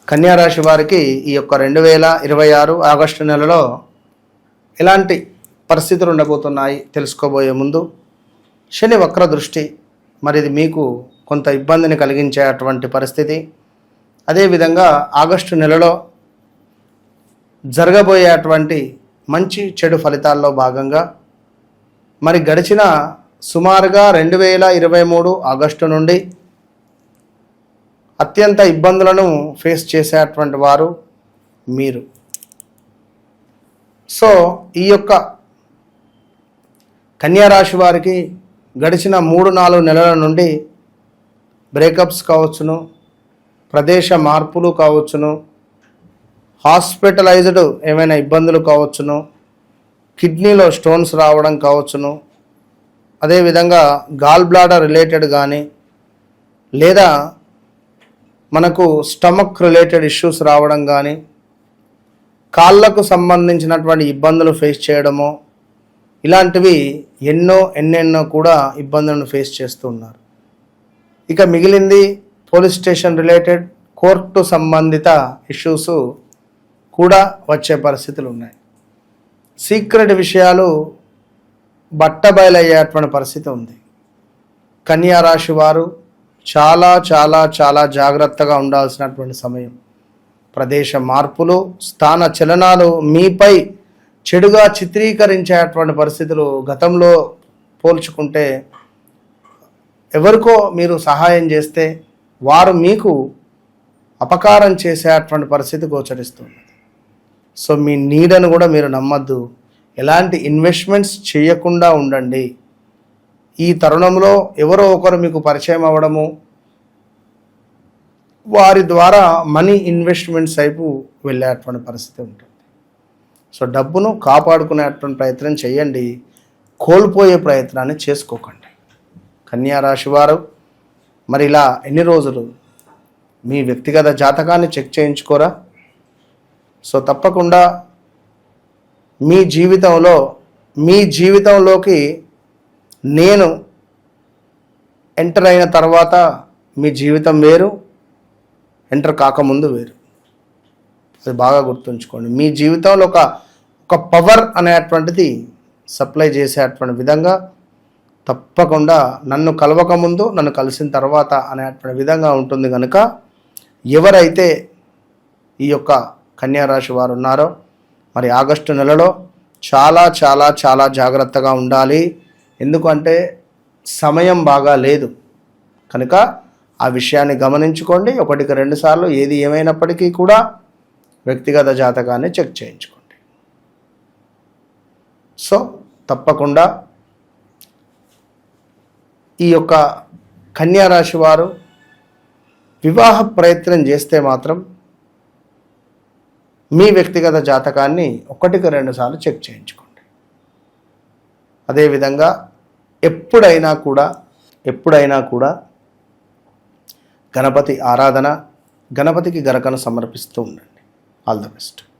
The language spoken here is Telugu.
కన్యా రాశి వారికి ఈ యొక్క 2026 ఆగస్టు నెలలో ఎలాంటి పరిస్థితులు ఉండబోతున్నాయి తెలుసుకోబోయే ముందు శని వక్ర దృష్టి మరి ఇది మీకు కొంత ఇబ్బందిని కలిగించేటువంటి పరిస్థితి. అదేవిధంగా ఆగస్టు నెలలో జరగబోయేటువంటి మంచి చెడు ఫలితాల్లో భాగంగా మరి గడిచిన సుమారుగా 2023 ఆగస్టు నుండి అత్యంత ఇబ్బందులను ఫేస్ చేసేటువంటి వారు మీరు. సో ఈ యొక్క కన్యా రాశి వారికి గడిచిన 3-4 నెలల నుండి బ్రేకప్స్ కావచ్చును, ప్రదేశ మార్పులు కావచ్చును, హాస్పిటలైజ్డ్ ఏమైనా ఇబ్బందులు కావచ్చును, కిడ్నీలో స్టోన్స్ రావడం కావచ్చును, అదేవిధంగా గాల్ బ్లాడర్ రిలేటెడ్ కానీ లేదా మనకు స్టమక్ రిలేటెడ్ ఇష్యూస్ రావడం కానీ, కాళ్ళకు సంబంధించినటువంటి ఇబ్బందులు ఫేస్ చేయడము, ఇలాంటివి ఎన్నెన్నో కూడా ఇబ్బందులను ఫేస్ చేస్తూ ఉన్నారు. ఇక మిగిలింది పోలీస్ స్టేషన్ రిలేటెడ్ కోర్టు సంబంధిత ఇష్యూస్ కూడా వచ్చే పరిస్థితులు ఉన్నాయి. సీక్రెట్ విషయాలు బట్టబయలయ్యేటువంటి పరిస్థితి ఉంది. కన్యా రాశి వారు చాలా చాలా చాలా జాగ్రత్తగా ఉండాల్సినటువంటి సమయం. ప్రదేశ మార్పులు, స్థాన చలనాలు మీపై చెడుగా చిత్రీకరించేటువంటి పరిస్థితులు గతంలో పోల్చుకుంటే ఎవరికో మీరు సహాయం చేస్తే వారు మీకు అపకారం చేసేటువంటి పరిస్థితి గోచరిస్తుంది. సో మీ నీడను కూడా మీరు నమ్మద్దు. ఎలాంటి ఇన్వెస్ట్మెంట్స్ చేయకుండా ఉండండి. ఈ తరుణంలో ఎవరో ఒకరు మీకు పరిచయం అవ్వడము, వారి ద్వారా మనీ ఇన్వెస్ట్మెంట్స్ వైపు వెళ్ళేటువంటి పరిస్థితి ఉంటుంది. సో డబ్బును కాపాడుకునేటువంటి ప్రయత్నం చేయండి, కోల్పోయే ప్రయత్నాన్ని చేసుకోకండి. కన్యా రాశి వారు మరి ఇలా ఎన్ని రోజులు మీ వ్యక్తిగత జాతకాన్ని చెక్ చేయించుకోరా? సో తప్పకుండా మీ జీవితంలోకి నేను ఎంటర్ అయిన తర్వాత మీ జీవితం వేరు, ఎంటర్ కాకముందు వేరు. అది బాగా గుర్తుంచుకోండి. మీ జీవితంలో ఒక పవర్ అనేటువంటిది సప్లై చేసేటువంటి విధంగా తప్పకుండా నన్ను కలవకముందు, నన్ను కలిసిన తర్వాత అనేటువంటి విధంగా ఉంటుంది. కనుక ఎవరైతే ఈ యొక్క కన్యా రాశి వారు ఉన్నారో మరి ఆగస్టు నెలలో చాలా చాలా చాలా జాగ్రత్తగా ఉండాలి. ఎందుకంటే సమయం బాగా లేదు కనుక ఆ విషయాన్ని గమనించుకోండి. 1-2 సార్లు ఏది ఏమైనప్పటికీ కూడా వ్యక్తిగత జాతకాన్ని చెక్ చేయించుకోండి. సో తప్పకుండా ఈ యొక్క కన్యా రాశి వారు వివాహ ప్రయత్నం చేస్తే మాత్రం మీ వ్యక్తిగత జాతకాన్ని 1-2 సార్లు చెక్ చేయించుకోండి. అదేవిధంగా ఎప్పుడైనా కూడా గణపతి ఆరాధన, గణపతికి గరకను సమర్పిస్తూ ఉండండి. All the best.